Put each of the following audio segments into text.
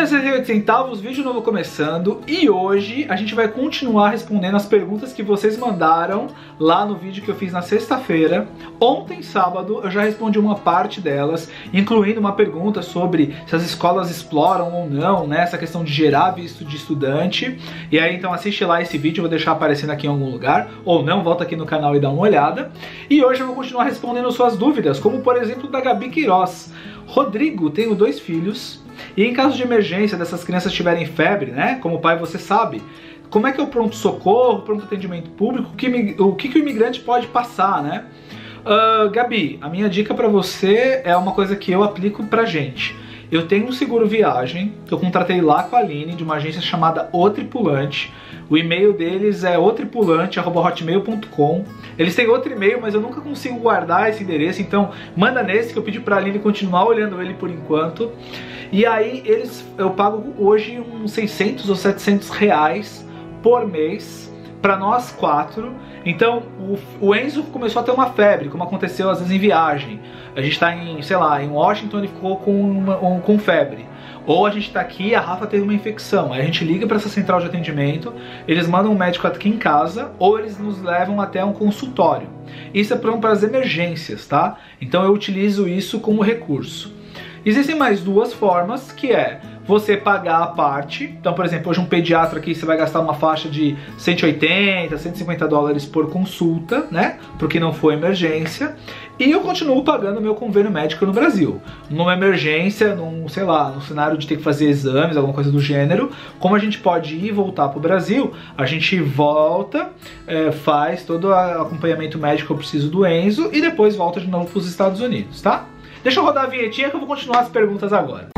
68 centavos, vídeo novo começando, e hoje a gente vai continuar respondendo as perguntas que vocês mandaram lá no vídeo que eu fiz na sexta-feira. Ontem, sábado, eu já respondi uma parte delas, incluindo uma pergunta sobre se as escolas exploram ou não, né, essa questão de gerar visto de estudante. E aí então assiste lá esse vídeo, eu vou deixar aparecendo aqui em algum lugar, ou não, volta aqui no canal e dá uma olhada. E hoje eu vou continuar respondendo suas dúvidas, como por exemplo da Gabi Queiroz. Rodrigo, tenho 2 filhos. E em caso de emergência dessas crianças tiverem febre, né? Como pai você sabe, como é que é o pronto-socorro, pronto atendimento público, o que o imigrante pode passar, né? Gabi, a minha dica pra você é uma coisa que eu aplico pra gente. Eu tenho um seguro viagem, que eu contratei lá com a Aline, de uma agência chamada O Tripulante. O e-mail deles é otripulante@hotmail.com. Eles têm outro e-mail, mas eu nunca consigo guardar esse endereço, então manda nesse que eu pedi pra Aline continuar olhando ele por enquanto. E aí eu pago hoje uns 600 ou 700 reais por mês para nós 4. Então o Enzo começou a ter uma febre, como aconteceu às vezes em viagem. A gente tá em, sei lá, em Washington, ele ficou com febre. Ou a gente tá aqui, a Rafa teve uma infecção. Aí a gente liga para essa central de atendimento, eles mandam um médico aqui em casa, ou eles nos levam até um consultório. Isso é para as emergências, tá? Então eu utilizo isso como recurso. Existem mais 2 formas, que é você pagar a parte. Então, por exemplo, hoje um pediatra aqui você vai gastar uma faixa de 180, 150 dólares por consulta, né? Porque não foi emergência. E eu continuo pagando meu convênio médico no Brasil. Numa emergência, sei lá, no cenário de ter que fazer exames, alguma coisa do gênero, como a gente pode ir e voltar pro Brasil, a gente volta, faz todo o acompanhamento médico que eu preciso do Enzo e depois volta de novo pros Estados Unidos, tá? Deixa eu rodar a vinhetinha que eu vou continuar as perguntas agora.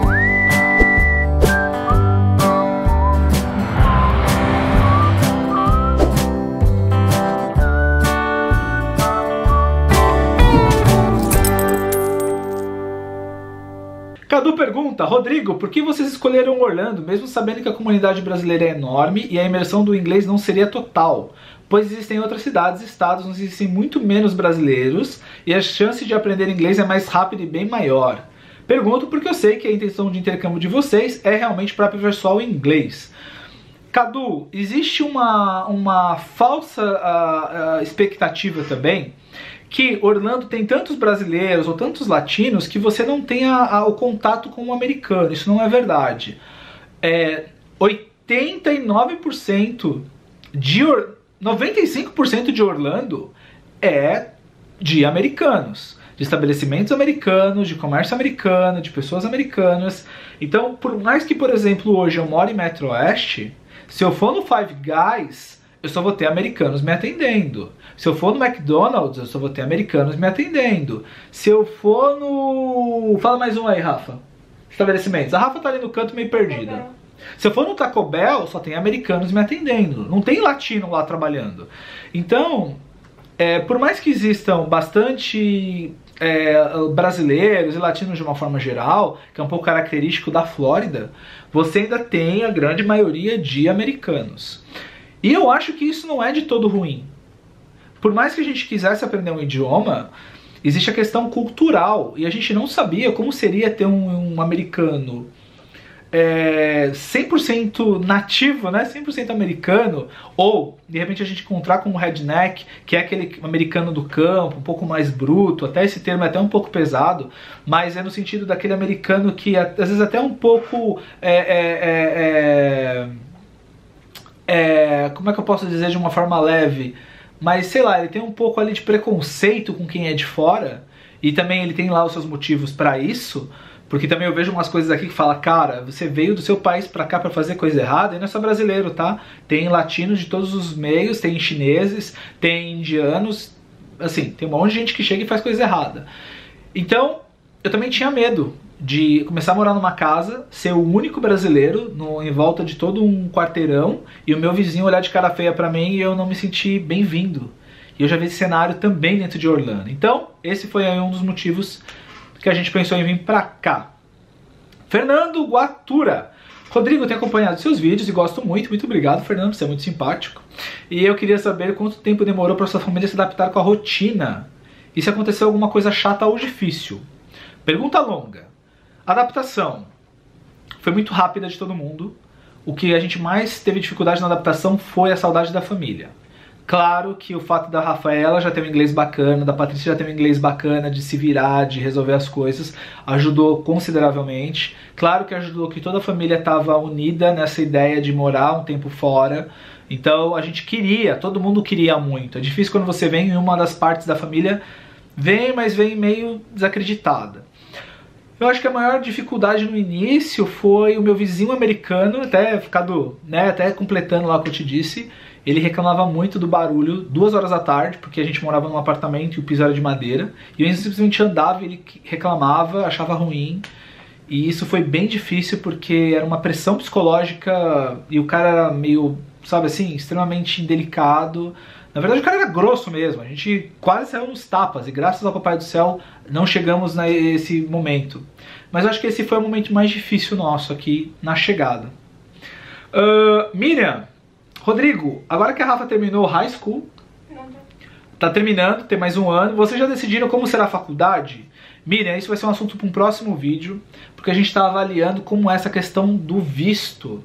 Cadu pergunta: Rodrigo, por que vocês escolheram Orlando, mesmo sabendo que a comunidade brasileira é enorme e a imersão do inglês não seria total? Pois existem outras cidades e estados onde existem muito menos brasileiros e a chance de aprender inglês é mais rápida e bem maior. Pergunto porque eu sei que a intenção de intercâmbio de vocês é realmente para aperfeiçoar o inglês. Cadu, existe uma falsa expectativa também, que Orlando tem tantos brasileiros ou tantos latinos que você não tem o contato com o americano. Isso não é verdade. 95% de Orlando é de americanos, de estabelecimentos americanos, de comércio americano, de pessoas americanas. Então, por mais que, por exemplo, hoje eu moro em Metro Oeste, se eu for no Five Guys, eu só vou ter americanos me atendendo. Se eu for no McDonald's, eu só vou ter americanos me atendendo. Se eu for no... Fala mais um aí, Rafa. Estabelecimentos. A Rafa tá ali no canto meio perdida. Se eu for no Taco Bell, só tem americanos me atendendo. Não tem latino lá trabalhando. Então, por mais que existam bastante brasileiros e latinos de uma forma geral, que é um pouco característico da Flórida, você ainda tem a grande maioria de americanos. E eu acho que isso não é de todo ruim. Por mais que a gente quisesse aprender um idioma, existe a questão cultural. E a gente não sabia como seria ter um americano 100% nativo, né? 100% americano. Ou, de repente, a gente encontrar com um redneck, que é aquele americano do campo, um pouco mais bruto. Até esse termo é até um pouco pesado, mas é no sentido daquele americano que, às vezes, até um pouco... como é que eu posso dizer de uma forma leve? Mas sei lá, ele tem um pouco ali de preconceito com quem é de fora. E também ele tem lá os seus motivos pra isso. Porque também eu vejo umas coisas aqui que fala: cara, você veio do seu país pra cá pra fazer coisa errada. E não é só brasileiro, tá? Tem latinos de todos os meios, tem chineses, tem indianos. Assim, tem um monte de gente que chega e faz coisa errada. Então, eu também tinha medo de começar a morar numa casa, ser o único brasileiro em volta de todo um quarteirão e o meu vizinho olhar de cara feia pra mim e eu não me sentir bem-vindo. E eu já vi esse cenário também dentro de Orlando. Então, esse foi aí um dos motivos que a gente pensou em vir pra cá. Fernando Guatura. Rodrigo, eu tenho acompanhado seus vídeos e gosto muito. Muito obrigado, Fernando, você é muito simpático. E eu queria saber quanto tempo demorou para sua família se adaptar com a rotina. E se aconteceu alguma coisa chata ou difícil. Pergunta longa. Adaptação. foi muito rápida de todo mundo. O que a gente mais teve dificuldade na adaptação foi a saudade da família. Claro que o fato da Rafaela já ter um inglês bacana, da Patrícia já ter um inglês bacana, de se virar, de resolver as coisas, ajudou consideravelmente. Claro que ajudou que toda a família estava unida nessa ideia de morar um tempo fora. Então a gente queria, todo mundo queria muito. É difícil quando você vem e uma das partes da família vem, mas vem meio desacreditada. Eu acho que a maior dificuldade no início foi o meu vizinho americano, até completando lá o que eu te disse. Ele reclamava muito do barulho 2 horas da tarde, porque a gente morava num apartamento e o piso era de madeira. E eu simplesmente andava e ele reclamava, achava ruim. E isso foi bem difícil porque era uma pressão psicológica e o cara era meio, sabe assim, extremamente indelicado. Na verdade o cara era grosso mesmo, a gente quase saiu nos tapas e graças ao Papai do Céu não chegamos nesse momento. Mas eu acho que esse foi o momento mais difícil nosso aqui na chegada. Miriam, Rodrigo, agora que a Rafa terminou high school, tá terminando, tem mais um ano, vocês já decidiram como será a faculdade? Miriam, isso vai ser um assunto para um próximo vídeo, porque a gente está avaliando como é essa questão do visto.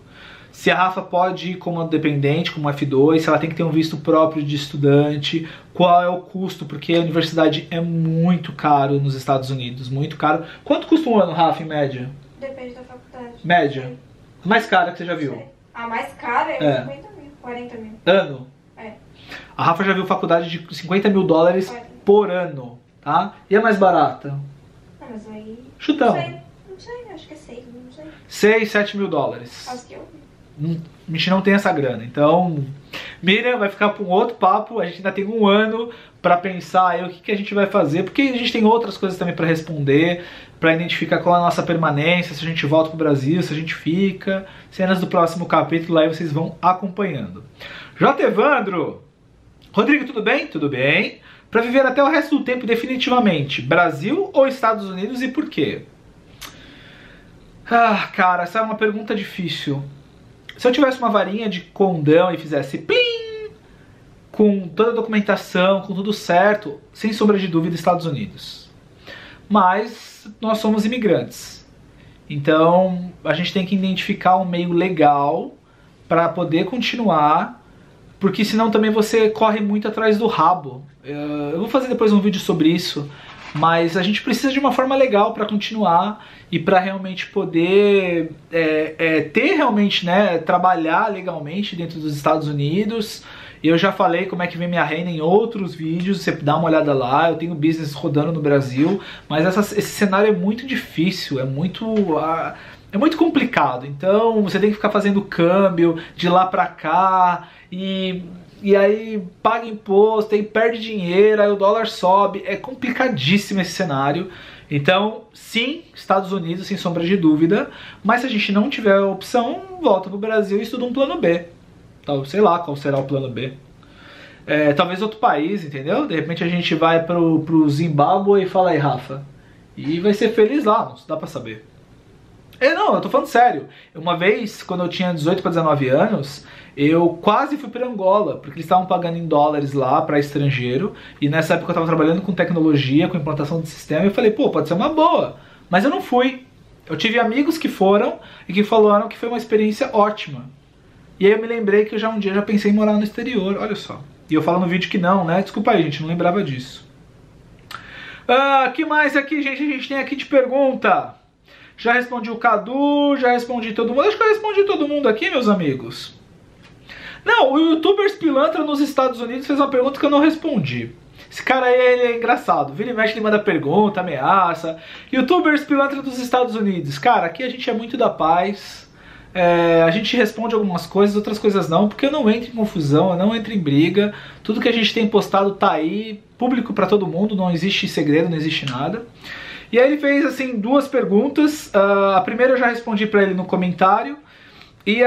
Se a Rafa pode ir como dependente, como F2, se ela tem que ter um visto próprio de estudante, qual é o custo, porque a universidade é muito caro nos Estados Unidos, muito caro. Quanto custa um ano, Rafa, em média? Depende da faculdade. Média? A mais cara que você já viu? A mais cara é 50 mil, 40 mil. Ano? É. A Rafa já viu faculdade de 50 mil dólares por ano, tá? E a mais barata? Não, mas aí... Chutão. Não sei, acho que é 6, não sei. 6, 7 mil dólares. Acho que eu vi. A gente não tem essa grana, então Miriam vai ficar para um outro papo. A gente ainda tem um ano para pensar aí o que a gente vai fazer, porque a gente tem outras coisas também para responder, para identificar qual é a nossa permanência, se a gente volta para o Brasil, se a gente fica. Cenas do próximo capítulo aí vocês vão acompanhando. J. Evandro, Rodrigo, tudo bem? Tudo bem. Para viver até o resto do tempo definitivamente, Brasil ou Estados Unidos e por quê? Ah, cara, essa é uma pergunta difícil. Se eu tivesse uma varinha de condão e fizesse plim, com toda a documentação, com tudo certo, sem sombra de dúvida, Estados Unidos. Mas nós somos imigrantes. Então a gente tem que identificar um meio legal para poder continuar, porque senão também você corre muito atrás do rabo. Eu vou fazer depois um vídeo sobre isso, mas a gente precisa de uma forma legal para continuar e para realmente poder ter realmente, né, trabalhar legalmente dentro dos Estados Unidos. Eu já falei como é que vem minha renda em outros vídeos, você dá uma olhada lá, eu tenho business rodando no Brasil, mas esse cenário é muito difícil, é muito complicado. Então você tem que ficar fazendo câmbio de lá para cá e aí paga imposto, aí perde dinheiro, aí o dólar sobe. É complicadíssimo esse cenário. Então, sim, Estados Unidos, sem sombra de dúvida. Mas se a gente não tiver a opção, volta pro Brasil e estuda um plano B. Então, sei lá qual será o plano B. Talvez outro país, entendeu? De repente a gente vai pro Zimbábue e fala aí, Rafa. E vai ser feliz lá, não dá pra saber. Não, eu tô falando sério. Uma vez, quando eu tinha 18 para 19 anos, eu quase fui para Angola, porque eles estavam pagando em dólares lá para estrangeiro, e nessa época eu tava trabalhando com tecnologia, com implantação de sistema, e eu falei, pô, pode ser uma boa. Mas eu não fui. Eu tive amigos que foram e que falaram que foi uma experiência ótima. E aí eu me lembrei que eu um dia já pensei em morar no exterior, olha só. E eu falo no vídeo que não, né? Desculpa aí, gente, não lembrava disso. Que mais aqui, gente? A gente tem aqui de pergunta. Já respondi o Cadu, já respondi todo mundo. Acho que eu respondi todo mundo aqui, meus amigos. Não, o YouTubers Pilantra nos Estados Unidos fez uma pergunta que eu não respondi. Esse cara aí, ele é engraçado. Vira e mexe, ele manda pergunta, ameaça. YouTubers Pilantra dos Estados Unidos. Cara, aqui a gente é muito da paz. A gente responde algumas coisas, outras coisas não, porque eu não entro em confusão, eu não entro em briga. Tudo que a gente tem postado tá aí, público pra todo mundo, não existe segredo, não existe nada. E aí ele fez assim 2 perguntas. A primeira eu já respondi pra ele no comentário. E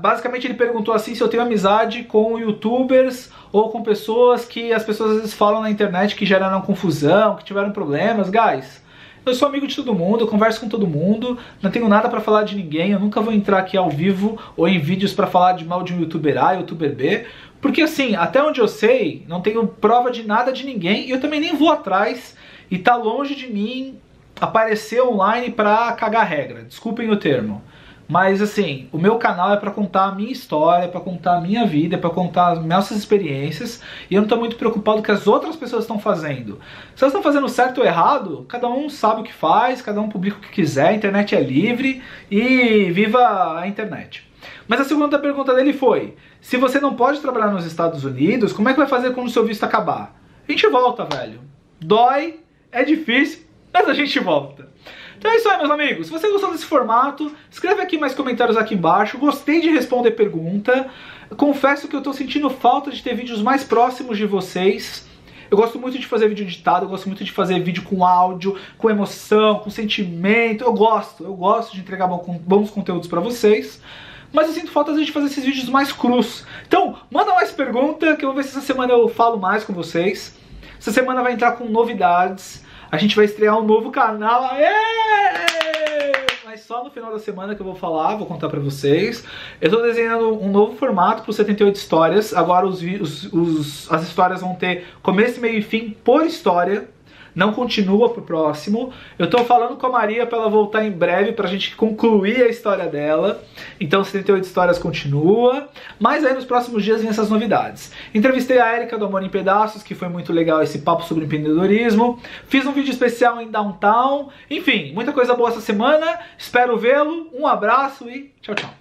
basicamente ele perguntou assim se eu tenho amizade com youtubers ou com pessoas que as pessoas às vezes falam na internet que geraram confusão, que tiveram problemas. Guys, eu sou amigo de todo mundo, eu converso com todo mundo, não tenho nada pra falar de ninguém, eu nunca vou entrar aqui ao vivo ou em vídeos pra falar de mal de um youtuber A, youtuber B, porque assim, até onde eu sei, não tenho prova de nada de ninguém e eu também nem vou atrás. E tá longe de mim aparecer online pra cagar regra, desculpem o termo. Mas assim, o meu canal é pra contar a minha história, pra contar a minha vida, pra contar as nossas experiências. E eu não tô muito preocupado com o que as outras pessoas estão fazendo. Se elas estão fazendo certo ou errado, cada um sabe o que faz, cada um publica o que quiser, a internet é livre e viva a internet. Mas a segunda pergunta dele foi, se você não pode trabalhar nos Estados Unidos, como é que vai fazer quando o seu visto acabar? A gente volta, velho. Dói, é difícil, mas a gente volta. Então é isso aí, meus amigos. Se você gostou desse formato, escreve aqui mais comentários aqui embaixo. Gostei de responder pergunta. Confesso que eu tô sentindo falta de ter vídeos mais próximos de vocês. Eu gosto muito de fazer vídeo editado, eu gosto muito de fazer vídeo com áudio, com emoção, com sentimento. Eu gosto de entregar bons conteúdos pra vocês. Mas eu sinto falta de fazer esses vídeos mais crus. Então, manda mais pergunta, que eu vou ver se essa semana eu falo mais com vocês. Essa semana vai entrar com novidades. A gente vai estrear um novo canal. Aê! Mas só no final da semana que eu vou falar, vou contar pra vocês. Eu tô desenhando um novo formato pro 78 histórias. Agora as histórias vão ter começo, meio e fim por história. Não continua pro próximo. Eu tô falando com a Maria pra ela voltar em breve pra gente concluir a história dela. Então 78 histórias continua. Mas aí nos próximos dias vem essas novidades. Entrevistei a Erika do Amor em Pedaços, que foi muito legal esse papo sobre empreendedorismo. Fiz um vídeo especial em Downtown. Enfim, muita coisa boa essa semana. Espero vê-lo. Um abraço e tchau, tchau.